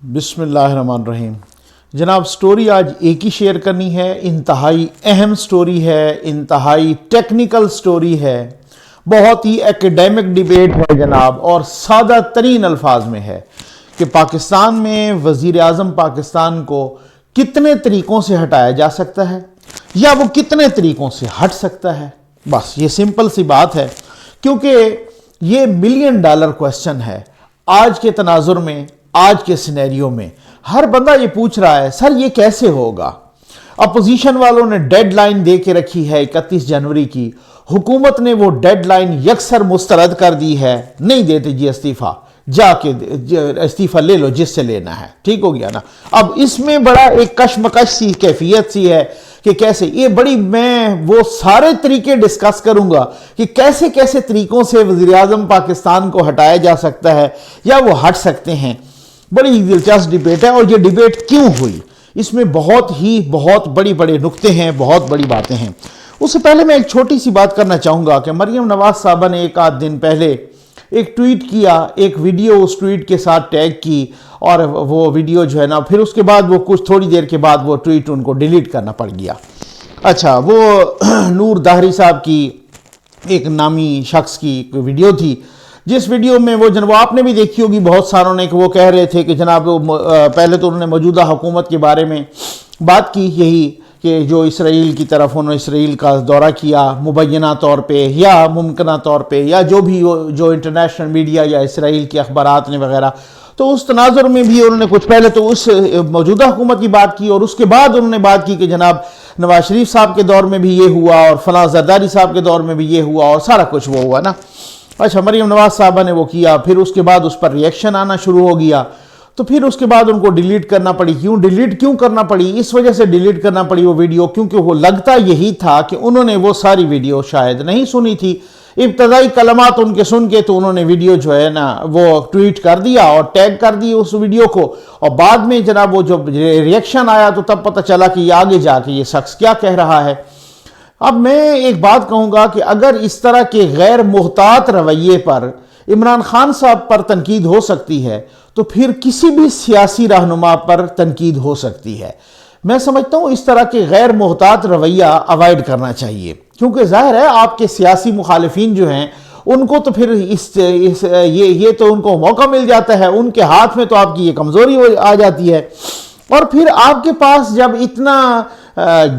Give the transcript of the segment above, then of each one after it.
بسم اللہ الرحمن الرحیم۔ جناب سٹوری آج ایک ہی شیئر کرنی ہے، انتہائی اہم سٹوری ہے، انتہائی ٹیکنیکل سٹوری ہے، بہت ہی ایکیڈیمک ڈیبیٹ ہے جناب، اور سادہ ترین الفاظ میں ہے کہ پاکستان میں وزیر اعظم پاکستان کو کتنے طریقوں سے ہٹایا جا سکتا ہے یا وہ کتنے طریقوں سے ہٹ سکتا ہے۔ بس یہ سمپل سی بات ہے، کیونکہ یہ $1,000,000 کویسچن ہے۔ آج کے تناظر میں، آج کے سینیریو میں ہر بندہ یہ پوچھ رہا ہے سر یہ کیسے ہوگا۔ اپوزیشن والوں نے ڈیڈ لائن دے کے رکھی ہے 31 جنوری کی، حکومت نے وہ ڈیڈ لائن یکسر مسترد کر دی ہے، نہیں دیتے جی استعفیٰ، جا کے استعفیٰ لے لو جس سے لینا ہے، ٹھیک ہو گیا نا۔ اب اس میں بڑا ایک کشمکش سی کیفیت سی ہے کہ کیسے یہ میں وہ سارے طریقے ڈسکس کروں گا کہ کیسے کیسے طریقوں سے وزیر اعظم پاکستان کو ہٹایا جا سکتا ہے یا وہ ہٹ سکتے ہیں۔ بڑی دلچسپ ڈیبیٹ ہے، اور یہ ڈیبیٹ کیوں ہوئی، اس میں بہت بڑے نکتے ہیں، بہت بڑی باتیں ہیں۔ اس سے پہلے میں ایک چھوٹی سی بات کرنا چاہوں گا کہ مریم نواز صاحبہ نے ایک آدھ دن پہلے ایک ٹویٹ کیا، ایک ویڈیو اس ٹویٹ کے ساتھ ٹیگ کی، اور وہ ویڈیو جو ہے نا پھر اس کے بعد وہ کچھ تھوڑی دیر کے بعد وہ ٹویٹ ان کو ڈیلیٹ کرنا پڑ گیا۔ اچھا، وہ نور داہری صاحب کی ایک نامی شخص کی ویڈیو تھی، جس ویڈیو میں وہ جناب آپ نے بھی دیکھی ہوگی بہت ساروں نے، کہ وہ کہہ رہے تھے کہ جناب پہلے تو انہوں نے موجودہ حکومت کے بارے میں بات کی، یہی کہ جو اسرائیل کی طرف انہوں نے اسرائیل کا دورہ کیا مبینہ طور پہ یا ممکنہ طور پہ، یا جو انٹرنیشنل میڈیا یا اسرائیل کے اخبارات نے وغیرہ، تو اس تناظر میں بھی انہوں نے کچھ پہلے تو اس موجودہ حکومت کی بات کی، اور اس کے بعد انہوں نے بات کی کہ جناب نواز شریف صاحب کے دور میں بھی یہ ہوا، اور فلاں زرداری صاحب کے دور میں بھی یہ ہوا، اور سارا کچھ وہ ہوا نا۔ اچھا، مریم نواز صاحبہ نے وہ کیا، پھر اس کے بعد اس پر ریئیکشن آنا شروع ہو گیا، تو پھر اس کے بعد ان کو ڈیلیٹ کرنا پڑی۔ ڈیلیٹ کیوں کرنا پڑی؟ اس وجہ سے ڈیلیٹ کرنا پڑی وہ ویڈیو، کیونکہ وہ لگتا یہی تھا کہ انہوں نے وہ ساری ویڈیو شاید نہیں سنی تھی، ابتدائی کلمات ان کے سن کے تو انہوں نے ویڈیو جو ہے نا وہ ٹویٹ کر دیا اور ٹیگ کر دی اس ویڈیو کو، اور بعد میں جناب وہ جو ریئیکشن آیا تو تب پتہ چلا کہ یہ آگے جا کے یہ شخص کیا کہہ رہا ہے۔ اب میں ایک بات کہوں گا کہ اگر اس طرح کے غیر محتاط رویے پر عمران خان صاحب پر تنقید ہو سکتی ہے تو پھر کسی بھی سیاسی رہنما پر تنقید ہو سکتی ہے۔ میں سمجھتا ہوں اس طرح کے غیر محتاط رویہ اوائڈ کرنا چاہیے، کیونکہ ظاہر ہے آپ کے سیاسی مخالفین جو ہیں ان کو تو پھر یہ تو ان کو موقع مل جاتا ہے، ان کے ہاتھ میں تو آپ کی یہ کمزوری آ جاتی ہے، اور پھر آپ کے پاس جب اتنا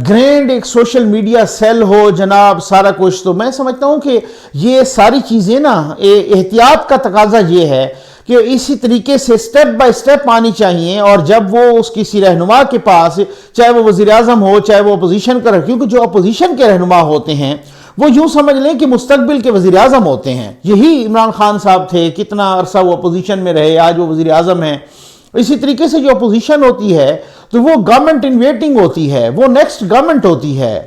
گرینڈ ایک سوشل میڈیا سیل ہو جناب سارا کچھ، تو میں سمجھتا ہوں کہ یہ ساری چیزیں نا احتیاط کا تقاضا یہ ہے کہ اسی طریقے سے سٹیپ بائی سٹیپ آنی چاہیے، اور جب وہ اس کسی رہنما کے پاس، چاہے وہ وزیر اعظم ہو چاہے وہ اپوزیشن کا، کیونکہ جو اپوزیشن کے رہنما ہوتے ہیں وہ یوں سمجھ لیں کہ مستقبل کے وزیر اعظم ہوتے ہیں۔ یہی عمران خان صاحب تھے، کتنا عرصہ وہ اپوزیشن میں رہے، آج وہ وزیر اعظم ہیں۔ اسی طریقے سے جو اپوزیشن ہوتی ہے تو وہ گورنمنٹ ان ویٹنگ ہوتی ہے، وہ نیکسٹ گورنمنٹ ہوتی ہے،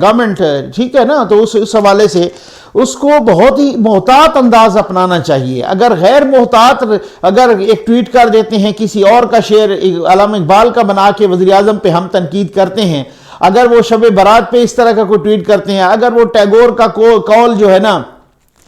گورنمنٹ، ٹھیک ہے نا۔ تو اس حوالے سے اس کو بہت ہی محتاط انداز اپنانا چاہیے۔ اگر غیر محتاط اگر ایک ٹویٹ کر دیتے ہیں کسی اور کا شعر علامہ اقبال کا بنا کے وزیر اعظم پہ ہم تنقید کرتے ہیں، اگر وہ شب برات پہ اس طرح کا کوئی ٹویٹ کرتے ہیں، اگر وہ ٹیگور کا قول جو ہے نا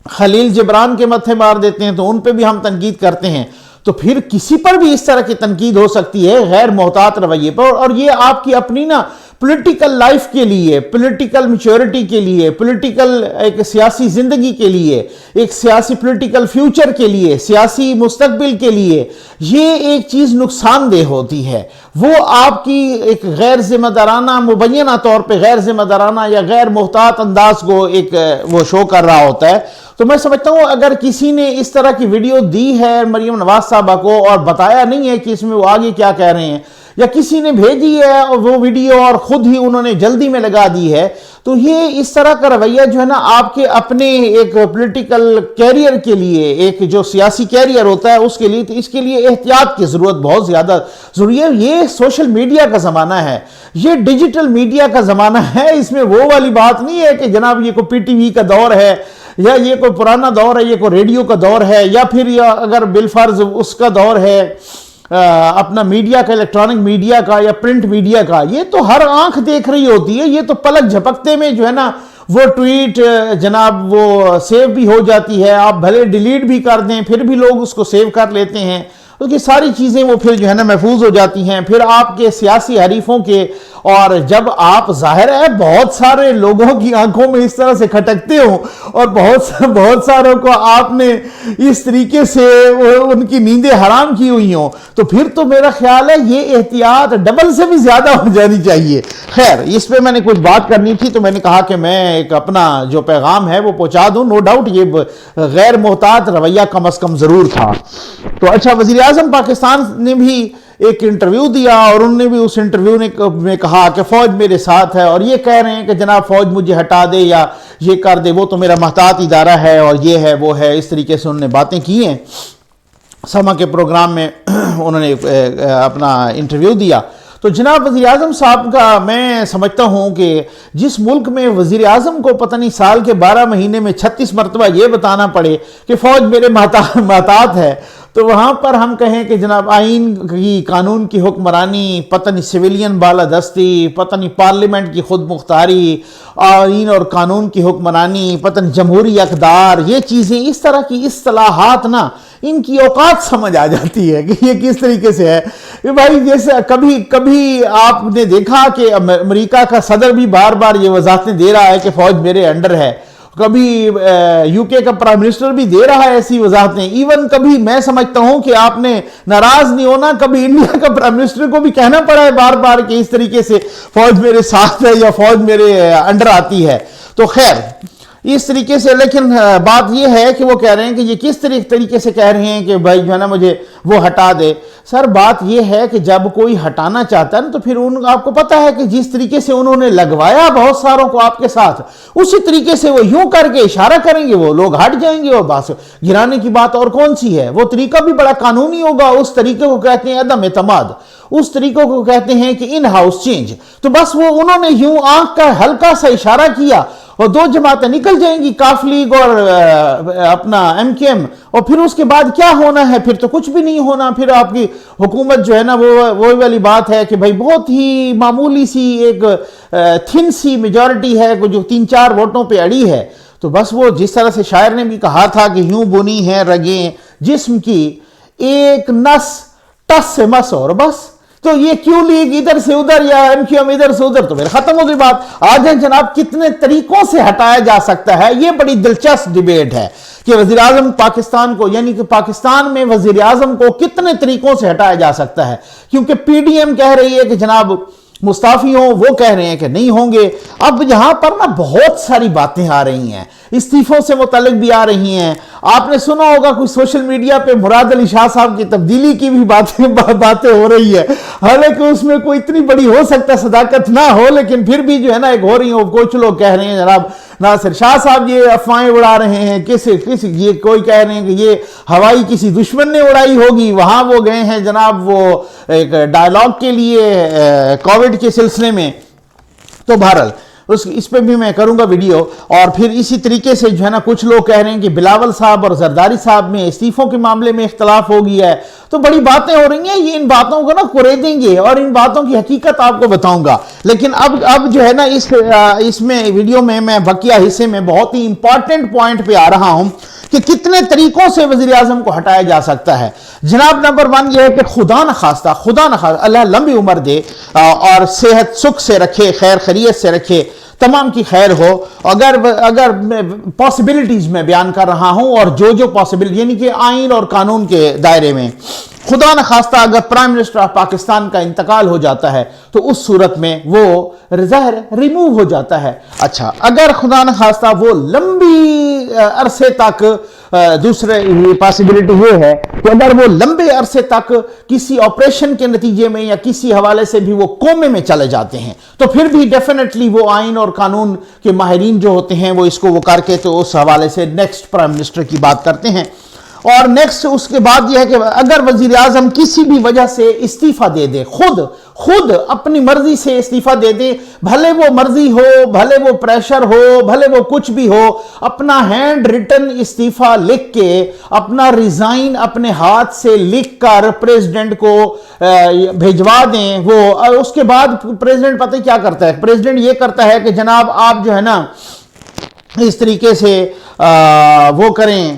خلیل جبران کے متھے مار دیتے ہیں تو ان پہ بھی ہم تنقید کرتے ہیں، تو پھر کسی پر بھی اس طرح کی تنقید ہو سکتی ہے غیر محتاط رویے پر، اور یہ آپ کی اپنی نا پولیٹیکل لائف کے لیے، پولیٹیکل میچورٹی کے لیے، پولیٹیکل ایک سیاسی زندگی کے لیے، ایک سیاسی پولیٹیکل فیوچر کے لیے، سیاسی مستقبل کے لیے یہ ایک چیز نقصان دہ ہوتی ہے۔ وہ آپ کی ایک غیر ذمہ دارانہ، مبینہ طور پہ غیر ذمہ دارانہ یا غیر محتاط انداز کو ایک وہ شو کر رہا ہوتا ہے۔ تو میں سمجھتا ہوں اگر کسی نے اس طرح کی ویڈیو دی ہے مریم نواز صاحبہ کو اور بتایا نہیں ہے کہ اس میں وہ آگے کیا کہہ رہے ہیں، یا کسی نے بھیجی ہے اور وہ ویڈیو اور خود ہی انہوں نے جلدی میں لگا دی ہے، تو یہ اس طرح کا رویہ جو ہے نا آپ کے اپنے ایک پولیٹیکل کیریئر کے لیے، ایک جو سیاسی کیریئر ہوتا ہے اس کے لیے، تو اس کے لیے احتیاط کی ضرورت بہت زیادہ ضروری ہے۔ یہ سوشل میڈیا کا زمانہ ہے، یہ ڈیجیٹل میڈیا کا زمانہ ہے، اس میں وہ والی بات نہیں ہے کہ جناب یہ کوئی پی ٹی وی کا دور ہے، یا یہ کوئی پرانا دور ہے، یہ کوئی ریڈیو کا دور ہے، یا پھر اگر بالفرض اس کا دور ہے اپنا میڈیا کا، الیکٹرانک میڈیا کا یا پرنٹ میڈیا کا، یہ تو ہر آنکھ دیکھ رہی ہوتی ہے، یہ تو پلک جھپکتے میں جو ہے نا وہ ٹویٹ جناب وہ سیو بھی ہو جاتی ہے، آپ بھلے ڈیلیٹ بھی کر دیں پھر بھی لوگ اس کو سیو کر لیتے ہیں، اس کی ساری چیزیں وہ پھر جو ہے نا محفوظ ہو جاتی ہیں. پھر آپ کے سیاسی حریفوں کے، اور جب آپ ظاہر ہے بہت سارے لوگوں کی آنکھوں میں اس طرح سے کھٹکتے ہو اور بہت ساروں کو آپ نے اس طریقے سے ان کی نیندیں حرام کی ہوئی ہوں، تو پھر تو میرا خیال ہے یہ احتیاط ڈبل سے بھی زیادہ ہو جانی چاہیے. خیر، اس پہ میں نے کچھ بات کرنی تھی تو میں نے کہا کہ میں ایک اپنا جو پیغام ہے وہ پہنچا دوں. نو ڈاؤٹ یہ غیر محتاط رویہ کم از کم ضرور تھا. تو اچھا، وزیر اعظم پاکستان نے بھی ایک انٹرویو دیا اور انہوں نے بھی اس انٹرویو میں کہا کہ فوج میرے ساتھ ہے، اور یہ کہہ رہے ہیں کہ جناب فوج مجھے ہٹا دے یا یہ کر دے، وہ تو میرا محتاط ادارہ ہے اور یہ ہے وہ ہے. اس طریقے سے انہوں نے باتیں کی ہیں. سما کے پروگرام میں انہوں نے اپنا انٹرویو دیا. تو جناب وزیر اعظم صاحب کا میں سمجھتا ہوں کہ جس ملک میں وزیر اعظم کو پتہ نہیں سال کے 12 مہینے میں 36 مرتبہ یہ بتانا پڑے کہ فوج میرے محتاط ہے، تو وہاں پر ہم کہیں کہ جناب آئین کی، قانون کی حکمرانی، پتہ نہیں سویلین بالادستی، پتہ نہیں پارلیمنٹ کی خود مختاری، آئین اور قانون کی حکمرانی، پتہ نہیں جمہوری اقدار، یہ چیزیں اس طرح کی اصطلاحات نا، ان کی اوقات سمجھ آ جاتی ہے کہ یہ کس طریقے سے ہے. بھائی جیسے کبھی آپ نے دیکھا کہ امریکہ کا صدر بھی بار بار یہ وضاحتیں دے رہا ہے کہ فوج میرے انڈر ہے، کبھی یو کے کا پرائم منسٹر بھی دے رہا ہے ایسی وضاحتیں. ایون کبھی میں سمجھتا ہوں کہ آپ نے ناراض نہیں ہونا، کبھی انڈیا کا پرائم منسٹر کو بھی کہنا پڑا ہے بار بار کہ اس طریقے سے فوج میرے ساتھ ہے یا فوج میرے انڈر آتی ہے. تو خیر اس طریقے سے، لیکن بات یہ ہے کہ وہ کہہ رہے ہیں کہ یہ کس طریقے سے کہہ رہے ہیں کہ بھائی جو ہے نا مجھے وہ ہٹا دے. سر بات یہ ہے کہ جب کوئی ہٹانا چاہتا ہے نا تو پھر آپ کو پتا ہے کہ جس طریقے سے انہوں نے لگوایا بہت ساروں کو آپ کے ساتھ، اسی طریقے سے وہ یوں کر کے اشارہ کریں گے، وہ لوگ ہٹ جائیں گے. اور بس گرانے کی بات اور کون سی ہے؟ وہ طریقہ بھی بڑا قانونی ہوگا. اس طریقے کو کہتے ہیں عدم اعتماد، اس طریقوں کو کہتے ہیں کہ ان ہاؤس چینج. تو بس وہ انہوں نے یوں آنکھ کا ہلکا سا اشارہ کیا اور 2 جماعتیں نکل جائیں گی، کاف لیگ اور اپنا ایم کے ایم، اور پھر اس کے بعد کیا ہونا ہے؟ پھر تو کچھ بھی نہیں ہونا. پھر آپ کی حکومت جو ہے نا وہ والی بات ہے کہ بھائی بہت ہی معمولی سی ایک تھن سی میجورٹی ہے جو 3-4 ووٹوں پہ اڑی ہے. تو بس وہ جس طرح سے شاعر نے بھی کہا تھا کہ یوں بنی ہیں رگیں جسم کی، ایک نس ٹس سے مس، اور بس. تو یہ کیوں لیگ ادھر سے ادھر یا ایم کیو ایم ادھر سے ادھر، تو پھر ختم ہو گئی بات. آج جناب کتنے طریقوں سے ہٹایا جا سکتا ہے، یہ بڑی دلچسپ ڈیبیٹ ہے کہ وزیر اعظم پاکستان کو، یعنی کہ پاکستان میں وزیر اعظم کو کتنے طریقوں سے ہٹایا جا سکتا ہے. کیونکہ پی ڈی ایم کہہ رہی ہے کہ جناب مستعفی ہوں، وہ کہہ رہے ہیں کہ نہیں ہوں گے. اب یہاں پر نا بہت ساری باتیں آ رہی ہیں، استعفوں سے متعلق بھی آ رہی ہیں. آپ نے سنا ہوگا کوئی سوشل میڈیا پہ مراد علی شاہ صاحب کی تبدیلی کی بھی باتیں ہو رہی ہے. حالانکہ اس میں کوئی اتنی بڑی ہو سکتا ہے صداقت نہ ہو، لیکن پھر بھی جو ہے نا ایک ہو رہی ہیں. کچھ لوگ کہہ رہے ہیں جناب ناصر شاہ صاحب یہ افواہیں اڑا رہے ہیں، یہ کوئی کہہ رہے ہیں کہ یہ ہوائی کسی دشمن نے اڑائی ہوگی، وہاں وہ گئے ہیں جناب وہ ایک ڈائیلاگ کے لیے کووڈ کے سلسلے میں. تو بہرحال اس پہ بھی میں کروں گا ویڈیو. اور پھر اسی طریقے سے جو ہے نا کچھ لوگ کہہ رہے ہیں کہ بلاول صاحب اور زرداری صاحب میں استعفوں کے معاملے میں اختلاف ہو گیا ہے. تو بڑی باتیں ہو رہی ہیں، یہ ان باتوں کو نا کرے دیں گے اور ان باتوں کی حقیقت آپ کو بتاؤں گا. لیکن اب جو ہے نا اس میں ویڈیو میں بقیہ حصے میں بہت ہی امپورٹنٹ پوائنٹ پہ آ رہا ہوں کہ کتنے طریقوں سے وزیر اعظم کو ہٹایا جا سکتا ہے. جناب نمبر 1 یہ ہے کہ خدا نخواستہ اللہ لمبی عمر دے اور صحت سکھ سے رکھے، خیر خیریت سے رکھے، تمام کی خیر ہو. اگر پاسبلٹیز میں بیان کر رہا ہوں، اور جو پاسبلٹی یعنی کہ آئین اور قانون کے دائرے میں، خدا نخواستہ اگر پرائم منسٹر آف پاکستان کا انتقال ہو جاتا ہے تو اس صورت میں وہ ظاہر ریموو ہو جاتا ہے. اچھا، اگر خدا نخواستہ وہ لمبی عرصے تک، دوسرے پاسبلٹی یہ ہے کہ اگر وہ لمبے عرصے تک کسی آپریشن کے نتیجے میں یا کسی حوالے سے بھی وہ کومے میں چلے جاتے ہیں تو پھر بھی ڈیفینیٹلی وہ آئین اور قانون کے ماہرین جو ہوتے ہیں وہ اس کو کر کے تو اس حوالے سے نیکسٹ پرائم منسٹر کی بات کرتے ہیں. اور نیکسٹ اس کے بعد یہ ہے کہ اگر وزیر اعظم کسی بھی وجہ سے استعفیٰ دے دے، خود اپنی مرضی سے استعفیٰ دے دے، بھلے وہ مرضی ہو، بھلے وہ پریشر ہو، بھلے وہ کچھ بھی ہو، اپنا ہینڈ ریٹن استعفیٰ لکھ کے، اپنا ریزائن اپنے ہاتھ سے لکھ کر پریزیڈنٹ کو بھیجوا دیں. وہ اس کے بعد پریزیڈنٹ پتہ کیا کرتا ہے؟ پریزیڈنٹ یہ کرتا ہے کہ جناب آپ جو ہے نا اس طریقے سے وہ کریں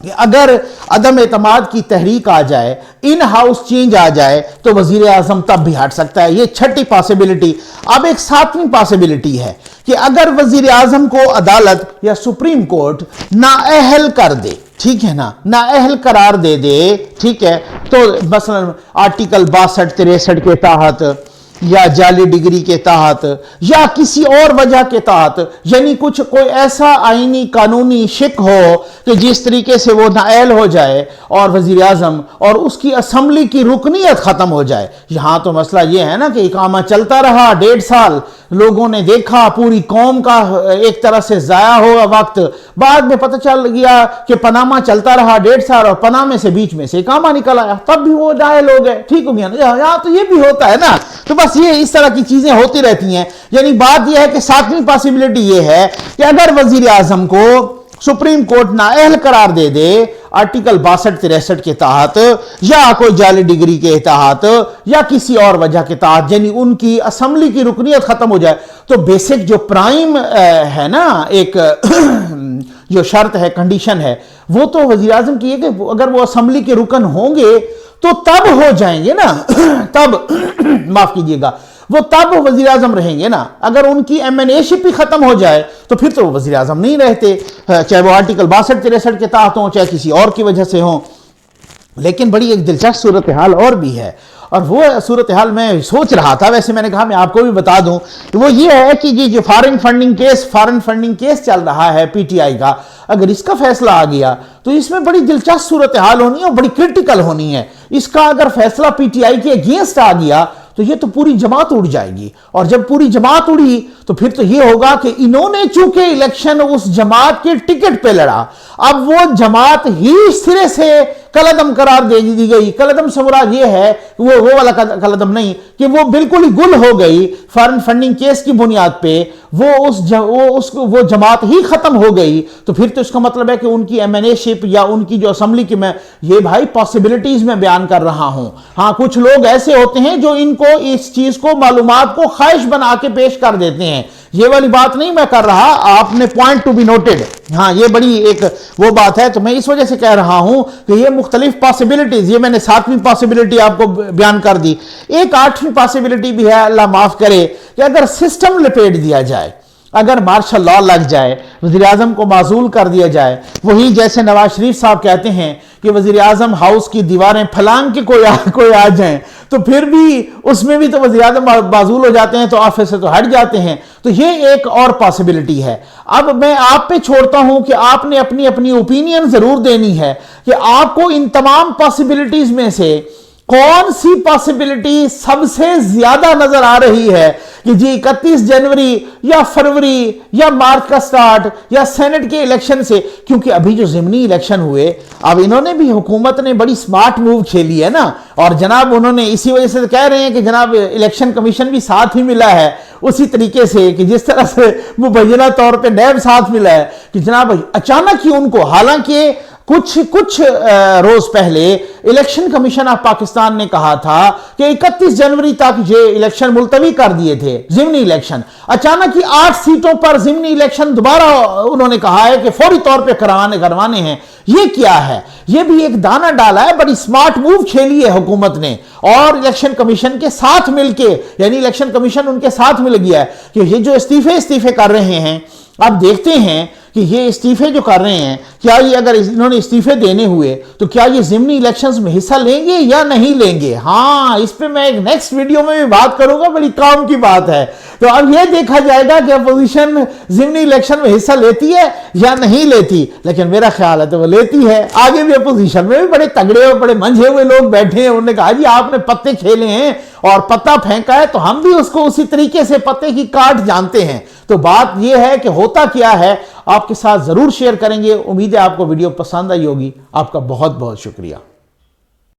کہ اگر عدم اعتماد کی تحریک آ جائے، ان ہاؤس چینج آ جائے، تو وزیر اعظم تب بھی ہٹ سکتا ہے۔ یہ چھٹی پاسبلٹی۔ اب ایک ساتویں پاسبلٹی ہے کہ اگر وزیر اعظم کو عدالت یا سپریم کورٹ نااہل کر دے، ٹھیک ہے نا، نااہل قرار دے دے، ٹھیک ہے، تو مثلا آرٹیکل 62 63 کے تحت یا جعلی ڈگری کے تحت یا کسی اور وجہ کے تحت، یعنی کوئی ایسا آئینی قانونی شک ہو کہ جس طریقے سے وہ نااہل ہو جائے اور وزیر اعظم اور اس کی اسمبلی کی رکنیت ختم ہو جائے۔ یہاں تو مسئلہ یہ ہے نا کہ اقامہ چلتا رہا 1.5 سال، لوگوں نے دیکھا، پوری قوم کا ایک طرح سے ضائع ہوا وقت، بعد میں پتہ چل گیا کہ پاناما چلتا رہا 1.5 سال اور پاناما سے بیچ میں سے اقامہ نکل آیا، تب بھی وہ نااہل ہو گئے، ٹھیک ہو گیا نا۔ یہاں تو یہ بھی ہوتا ہے نا، تو بس یہ اس طرح کی چیزیں ہوتی رہتی ہیں۔ یعنی بات یہ ہے کہ ساتویں پاسبلٹی یہ ہے کہ اگر وزیر اعظم کو سپریم کورٹ نااہل قرار دے دے آرٹیکل 62 63 کے تحت یا کوئی جعلی ڈگری کے تحت یا کسی اور وجہ کے تحت، یعنی ان کی اسمبلی کی رکنیت ختم ہو جائے، تو بیسک جو پرائم ہے نا، ایک جو شرط ہے، کنڈیشن ہے، وہ تو وزیر اعظم کی ہے کہ اگر وہ اسمبلی کے رکن ہوں گے تو تب ہو جائیں گے نا، تب معاف کیجئے گا، وہ تب وزیر اعظم رہیں گے نا۔ اگر ان کی MNA شپ ہی ختم ہو جائے تو پھر تو وہ وزیر اعظم نہیں رہتے، چاہے وہ آرٹیکل 62 63 کے تحت ہوں، چاہے کسی اور کی وجہ سے ہوں۔ لیکن بڑی ایک دلچسپ صورتحال اور بھی ہے، اور وہ صورتحال میں سوچ رہا تھا، ویسے میں نے کہا میں آپ کو بھی بتا دوں، وہ یہ ہے کہ یہ جو فارن فنڈنگ کیس چل رہا ہے PTI کا، اگر اس کا فیصلہ آ گیا تو اس میں بڑی دلچسپ صورتحال ہونی ہے اور بڑی کرٹیکل ہونی ہے۔ اس کا اگر فیصلہ PTI کے اگینسٹ آ گیا تو یہ تو پوری جماعت اڑ جائے گی، اور جب پوری جماعت اڑی تو پھر تو یہ ہوگا کہ انہوں نے چونکہ الیکشن اس جماعت کے ٹکٹ پہ لڑا، اب وہ جماعت ہی سرے سے کلعدم قرار دے دی گئی۔ کلعدم سے مراد یہ ہے وہ والا کلعدم نہیں کہ وہ بالکل ہی گل ہو گئی فارن فنڈنگ کیس کی بنیاد پہ، وہ جماعت ہی ختم ہو گئی، تو پھر تو اس کا مطلب ہے کہ ان کی MNA شپ یا ان کی جو اسمبلی کی، میں یہ بھائی پاسبلٹیز میں بیان کر رہا ہوں۔ ہاں کچھ لوگ ایسے ہوتے ہیں جو ان کو اس چیز کو معلومات کو خواہش بنا کے پیش کر دیتے ہیں، یہ والی بات نہیں میں کر رہا، آپ نے پوائنٹ ٹو بی نوٹڈ، ہاں یہ بڑی ایک وہ بات ہے، تو میں اس وجہ سے کہہ رہا ہوں کہ یہ مختلف پاسبلٹیز، یہ میں نے 7ویں پاسبلٹی آپ کو بیان کر دی۔ ایک 8ویں پاسبلٹی بھی ہے، اللہ معاف کرے، کہ اگر سسٹم لپیٹ دیا جائے، اگر مارشل لا لگ جائے، وزیر اعظم کو معزول کر دیا جائے، وہی جیسے نواز شریف صاحب کہتے ہیں کہ وزیر اعظم ہاؤس کی دیواریں پھلانگ کے کوئی آ جائیں، تو پھر بھی اس میں بھی تو وزیر اعظم معزول ہو جاتے ہیں، تو آفس سے تو ہٹ جاتے ہیں، تو یہ ایک اور پاسبلٹی ہے۔ اب میں آپ پہ چھوڑتا ہوں کہ آپ نے اپنی اوپینین ضرور دینی ہے کہ آپ کو ان تمام پاسبلٹیز میں سے کون سی پاسبلٹی سب سے زیادہ نظر آ رہی ہے کہ جی 31 جنوری یا فروری یا مارچ کا سٹارٹ یا سینٹ کے الیکشن سے، کیونکہ ابھی جو ضمنی الیکشن ہوئے، اب انہوں نے بھی، حکومت نے بڑی سمارٹ موو کھیلی ہے نا، اور جناب انہوں نے اسی وجہ سے کہہ رہے ہیں کہ جناب الیکشن کمیشن بھی ساتھ ہی ملا ہے، اسی طریقے سے کہ جس طرح سے مبینہ طور پہ نیب ساتھ ملا ہے، کہ جناب اچانک ہی ان کو، حالانکہ کچھ روز پہلے الیکشن کمیشن آف پاکستان نے کہا تھا کہ 31 جنوری تک یہ الیکشن ملتوی کر دیے تھے، ضمنی الیکشن، اچانک ہی 8 سیٹوں پر ضمنی الیکشن دوبارہ انہوں نے کہا ہے کہ فوری طور پہ کروانے ہیں۔ یہ کیا ہے؟ یہ بھی ایک دانہ ڈالا ہے، بڑی سمارٹ موو کھیلی ہے حکومت نے، اور الیکشن کمیشن کے ساتھ مل کے، یعنی الیکشن کمیشن ان کے ساتھ مل گیا ہے کہ یہ جو استعفے کر رہے ہیں، اب دیکھتے ہیں کہ یہ استعفے جو کر رہے ہیں، کیا یہ اگر انہوں نے استعفے دینے ہوئے تو کیا یہ ضمنی الیکشنز میں حصہ لیں گے یا نہیں لیں گے؟ ہاں اس پہ میں ایک نیکسٹ ویڈیو میں بھی بات کروں گا، بڑی کام کی بات ہے۔ تو اب یہ دیکھا جائے گا کہ اپوزیشن ضمنی الیکشن میں حصہ لیتی ہے یا نہیں لیتی، لیکن میرا خیال ہے تو وہ لیتی ہے۔ آگے بھی اپوزیشن میں بھی بڑے تگڑے اور بڑے منجھے ہوئے لوگ بیٹھے ہیں، انہوں نے کہا جی آپ نے پتے کھیلے ہیں اور پتہ پھینکا ہے تو ہم بھی اس کو اسی طریقے سے پتے کی کاٹ جانتے ہیں۔ تو بات یہ ہے کہ ہوتا کیا ہے، آپ کے ساتھ ضرور شیئر کریں گے۔ امید ہے آپ کو ویڈیو پسند آئی ہوگی۔ آپ کا بہت بہت شکریہ۔